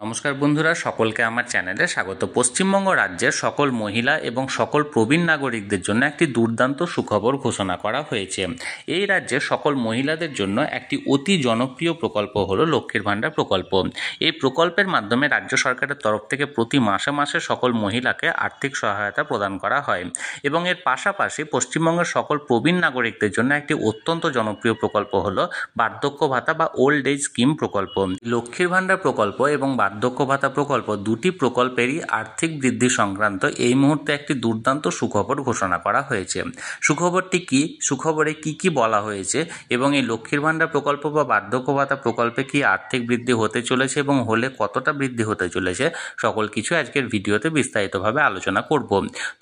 নমস্কার বন্ধুরা, সকলকে আমার চ্যানেলে স্বাগত। পশ্চিমবঙ্গ রাজ্যের সকল মহিলা এবং সকল প্রবীণ নাগরিকদের জন্য একটি দুর্দান্ত সুখবর ঘোষণা করা হয়েছে। এই রাজ্যের সকল মহিলাদের জন্য একটি অতি জনপ্রিয় প্রকল্প হলো লক্ষ্মীর ভাণ্ডার প্রকল্প। এই প্রকল্পের মাধ্যমে রাজ্য সরকারের তরফ থেকে প্রতি মাসে মাসে সকল মহিলাকে আর্থিক সহায়তা প্রদান করা হয় এবং এর পাশাপাশি পশ্চিমবঙ্গের সকল প্রবীণ নাগরিকদের জন্য একটি অত্যন্ত জনপ্রিয় প্রকল্প হলো বার্ধক্য ভাতা বা ওল্ড এজ স্কিম প্রকল্প। লক্ষ্মীর ভাণ্ডার প্রকল্প এবং বার্ধক্য ভাতা প্রকল্প দুটি প্রকল্পেরই আর্থিক বৃদ্ধি সংক্রান্ত এই মুহূর্তে একটি দুর্দান্ত সুখবর ঘোষণা করা হয়েছে। সুখবরটি কি, সুখবরে কি বলা হয়েছে এবং এই লক্ষ্মীর ভাণ্ডার প্রকল্প বা বার্ধক্য ভাতা প্রকল্পে কি আর্থিক বৃদ্ধি হতে চলেছে এবং হলে কতটা বৃদ্ধি হতে চলেছে, সকল কিছু আজকের ভিডিওতে বিস্তারিতভাবে আলোচনা করব।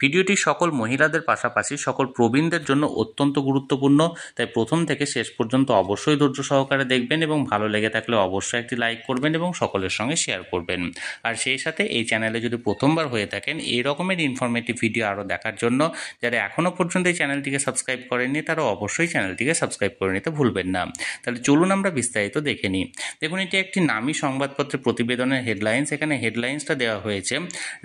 ভিডিওটি সকল মহিলাদের পাশাপাশি সকল প্রবীণদের জন্য অত্যন্ত গুরুত্বপূর্ণ, তাই প্রথম থেকে শেষ পর্যন্ত অবশ্যই ধৈর্য সহকারে দেখবেন এবং ভালো লেগে থাকলে অবশ্যই একটি লাইক করবেন এবং সকলের সঙ্গে শেয়ার করবেন। আর সেই সাথে এই চ্যানেলে যদি প্রথমবার হয়ে থাকেন এই রকমের ইনফরমেটিভ ভিডিও আরও দেখার জন্য যারা এখনও পর্যন্ত এই চ্যানেলটিকে সাবস্ক্রাইব করেননি তারা অবশ্যই চ্যানেলটিকে সাবস্ক্রাইব করে নিতে ভুলবেন না। তাহলে চলুন আমরা বিস্তারিত দেখে নিই। দেখুন, এটি একটি নামী সংবাদপত্রের প্রতিবেদনের হেডলাইন্স। এখানে হেডলাইন্সটা দেওয়া হয়েছে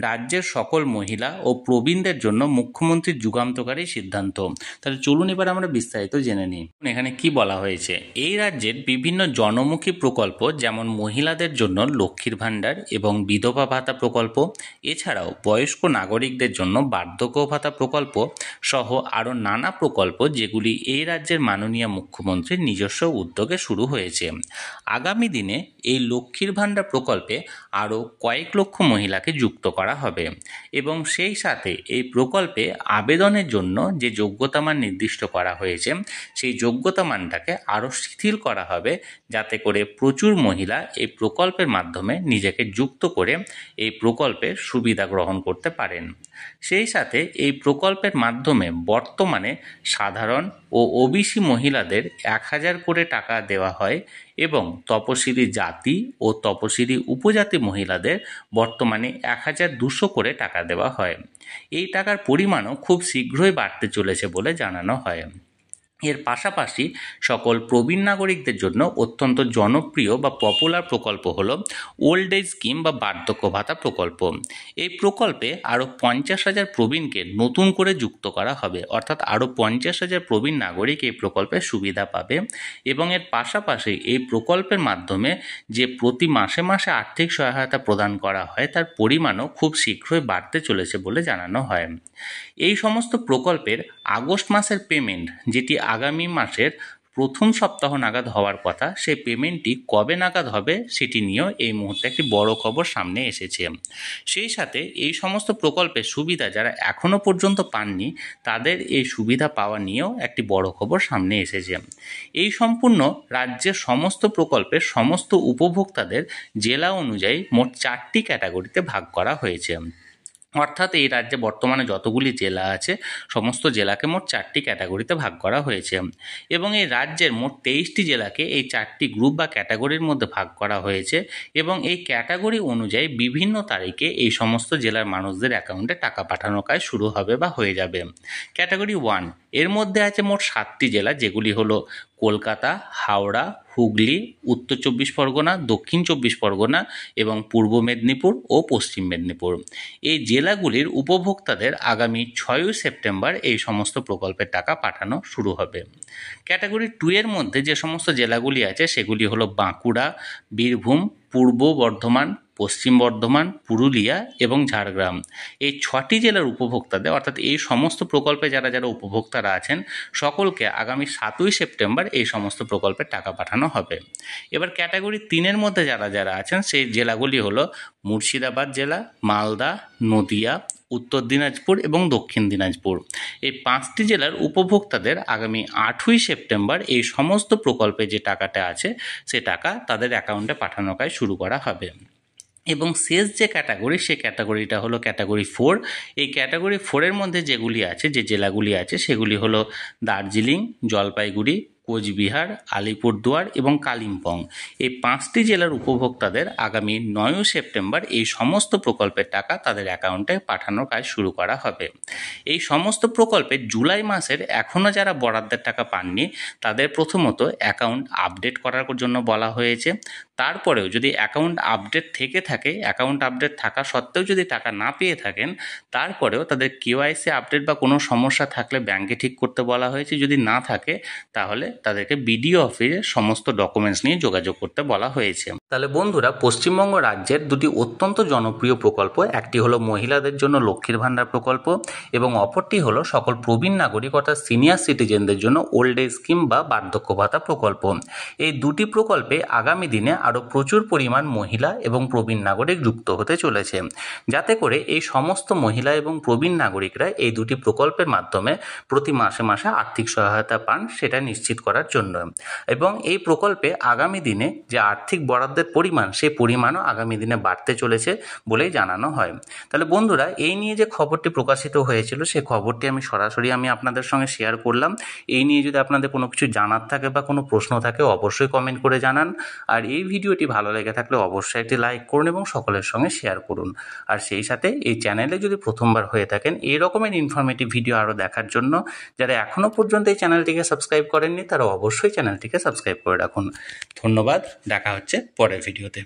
রাজ্যের সকল মহিলা ও প্রবীণদের জন্য মুখ্যমন্ত্রীর যুগান্তকারী সিদ্ধান্ত। তাহলে চলুন এবার আমরা বিস্তারিত জেনে নিই এখানে কি বলা হয়েছে। এই রাজ্যের বিভিন্ন জনমুখী প্রকল্প যেমন মহিলাদের জন্য লক্ষ্মীর ভাণ্ডার এবং বিধবা ভাতা প্রকল্প, এছাড়াও বয়স্ক নাগরিকদের জন্য বার্ধক্য ভাতা প্রকল্প সহ আরও নানা প্রকল্প যেগুলি এই রাজ্যের মাননীয় মুখ্যমন্ত্রীর নিজস্ব উদ্যোগে শুরু হয়েছে। আগামী দিনে এই লক্ষ্মীর ভাণ্ডার প্রকল্পে আরও কয়েক লক্ষ মহিলাকে যুক্ত করা হবে এবং সেই সাথে এই প্রকল্পে আবেদনের জন্য যে যোগ্যতা মান নির্দিষ্ট করা হয়েছে সেই যোগ্যতা মানটাকে আরও শিথিল করা হবে, যাতে করে প্রচুর মহিলা এই প্রকল্পের মাধ্যমে নিজেকে যুক্ত করে এই প্রকল্পের সুবিধা গ্রহণ করতে পারেন। সেই সাথে এই প্রকল্পের মাধ্যমে বর্তমানে সাধারণ ও ওবিসি মহিলাদের 1000 করে টাকা দেওয়া হয় এবং তপশিলি জাতি ও তপশিলি উপজাতি মহিলাদের বর্তমানে 1200 করে টাকা দেওয়া হয়। এই টাকার পরিমাণও খুব শীঘ্রই বাড়তে চলেছে বলে জানানো হয়। এর পাশাপাশি সকল প্রবীণ নাগরিকদের জন্য অত্যন্ত জনপ্রিয় বা পপুলার প্রকল্প হলো ওল্ড এজ স্কিম বা বার্ধক্য ভাতা প্রকল্প। এই প্রকল্পে আরও 50,000 প্রবীণকে নতুন করে যুক্ত করা হবে, অর্থাৎ আরও 50,000 প্রবীণ নাগরিক এই প্রকল্পের সুবিধা পাবে এবং এর পাশাপাশি এই প্রকল্পের মাধ্যমে যে প্রতি মাসে মাসে আর্থিক সহায়তা প্রদান করা হয় তার পরিমাণও খুব শীঘ্রই বাড়তে চলেছে বলে জানানো হয়। এই সমস্ত প্রকল্পের আগস্ট মাসের পেমেন্ট, যেটি আগামী মাসের প্রথম সপ্তাহ নাগাদ হওয়ার কথা, সেই পেমেন্টটি কবে নাগাদ হবে সেটি নিয়েও এই মুহূর্তে একটি বড় খবর সামনে এসেছে। সেই সাথে এই সমস্ত প্রকল্পের সুবিধা যারা এখনও পর্যন্ত পাননি তাদের এই সুবিধা পাওয়া নিয়েও একটি বড় খবর সামনে এসেছে। এই সম্পূর্ণ রাজ্যের সমস্ত প্রকল্পের সমস্ত উপভোক্তাদের জেলা অনুযায়ী মোট 4টি ক্যাটাগরিতে ভাগ করা হয়েছে। অর্থাৎ এই রাজ্যে বর্তমানে যতগুলি জেলা আছে সমস্ত জেলাকে মোট 4টি ক্যাটাগরিতে ভাগ করা হয়েছে এবং এই রাজ্যের মোট 23টি জেলাকে এই 4টি গ্রুপ বা ক্যাটাগরির মধ্যে ভাগ করা হয়েছে এবং এই ক্যাটাগরি অনুযায়ী বিভিন্ন তারিখে এই সমস্ত জেলার মানুষদের অ্যাকাউন্টে টাকা পাঠানোর কাজ শুরু হবে বা হয়ে যাবে। ক্যাটাগরি 1 এর মধ্যে আছে মোট 7টি জেলা, যেগুলি হলো কলকাতা, হাওড়া, হুগলি, উত্তর 24 পরগনা, দক্ষিণ 24 পরগনা এবং পূর্ব মেদিনীপুর ও পশ্চিম মেদিনীপুর। এই জেলাগুলির উপভোক্তাদের আগামী 6 সেপ্টেম্বর এই সমস্ত প্রকল্পের টাকা পাঠানো শুরু হবে। ক্যাটাগরি 2 এর মধ্যে যে সমস্ত জেলাগুলি আছে সেগুলি হলো বাঁকুড়া, বীরভূম, পূর্ব বর্ধমান, পশ্চিম বর্ধমান, পুরুলিয়া এবং ঝাড়গ্রাম। এই 6টি জেলার উপভোক্তাদের, অর্থাৎ এই সমস্ত প্রকল্পে যারা যারা উপভোক্তারা আছেন সকলকে আগামী 7 সেপ্টেম্বর এই সমস্ত প্রকল্পের টাকা পাঠানো হবে। এবার ক্যাটাগরি 3 এর মধ্যে যারা যারা আছেন সেই জেলাগুলি হলো মুর্শিদাবাদ জেলা, মালদা, নদিয়া, উত্তর দিনাজপুর এবং দক্ষিণ দিনাজপুর। এই 5টি জেলার উপভোক্তাদের আগামী 8 সেপ্টেম্বর এই সমস্ত প্রকল্পে যে টাকাটা আছে সে টাকা তাদের অ্যাকাউন্টে পাঠানোর কাজ শুরু করা হবে। এবং শেষ যে ক্যাটাগরি সে ক্যাটাগরিটা হলো ক্যাটাগরি 4। এই ক্যাটাগরি 4 এর মধ্যে যেগুলি আছে, যে জেলাগুলি আছে সেগুলি হলো দার্জিলিং, জলপাইগুড়ি, কোচবিহার, আলিপুরদুয়ার এবং কালিম্পং এই 5টি জেলার উপভোক্তাদের আগামী 9 সেপ্টেম্বর এই সমস্ত প্রকল্পের টাকা তাদের অ্যাকাউন্টে পাঠানোর কাজ শুরু করা হবে। এই সমস্ত প্রকল্পে জুলাই মাসের এখনও যারা বরাদ্দের টাকা পাননি তাদের প্রথমত অ্যাকাউন্ট আপডেট করার জন্য বলা হয়েছে। তারপরেও যদি অ্যাকাউন্ট আপডেট থেকে থাকে, অ্যাকাউন্ট আপডেট থাকা সত্ত্বেও যদি টাকা না পেয়ে থাকেন, তারপরেও তাদের কেওয়াইসি আপডেট বা কোনো সমস্যা থাকলে ব্যাংকে ঠিক করতে বলা হয়েছে। যদি না থাকে তাহলে তাদেরকে বিডিও অফিসে সমস্ত ডকুমেন্টস নিয়ে যোগাযোগ করতে বলা হয়েছে। তাহলে বন্ধুরা, পশ্চিমবঙ্গ রাজ্যের দুটি অত্যন্ত জনপ্রিয় প্রকল্প, একটি হলো মহিলাদের জন্য লক্ষ্মীর ভাণ্ডার প্রকল্প এবং অপরটি হলো সকল প্রবীণ নাগরিক অর্থাৎ সিনিয়র সিটিজেনদের জন্য ওল্ড এজ স্কিম বা বার্ধক্য ভাতা প্রকল্প। এই দুটি প্রকল্পে আগামী দিনে আরও প্রচুর পরিমাণ মহিলা এবং প্রবীণ নাগরিক যুক্ত হতে চলেছে, যাতে করে এই সমস্ত মহিলা এবং প্রবীণ নাগরিকরা এই দুটি প্রকল্পের মাধ্যমে প্রতি মাসে মাসে আর্থিক সহায়তা পান, সেটা নিশ্চিত করার জন্য। এবং এই প্রকল্পে আগামী দিনে যে আর্থিক বরাদ্দের পরিমাণ, সেই পরিমাণও আগামী দিনে বাড়তে চলেছে বলেই জানানো হয়। তাহলে বন্ধুরা, এই নিয়ে যে খবরটি প্রকাশিত হয়েছিল সেই খবরটি আমি সরাসরি আপনাদের সঙ্গে শেয়ার করলাম। এই নিয়ে যদি আপনাদের কোনো কিছু জানার থাকে বা কোনো প্রশ্ন থাকে অবশ্যই কমেন্ট করে জানান। আর এই ভিডিওটি ভালো লেগে থাকলে অবশ্যই একটি লাইক করুন এবং সকলের সঙ্গে শেয়ার করুন। আর সেই সাথে এই চ্যানেলে যদি প্রথমবার হয়ে থাকেন এই রকমের ইনফরমেটিভ ভিডিও আরও দেখার জন্য যারা এখনও পর্যন্ত এই চ্যানেলটিকে সাবস্ক্রাইব করেননি তারা অবশ্যই চ্যানেলটিকে সাবস্ক্রাইব করে রাখুন। ধন্যবাদ, দেখা হচ্ছে পরের ভিডিওতে।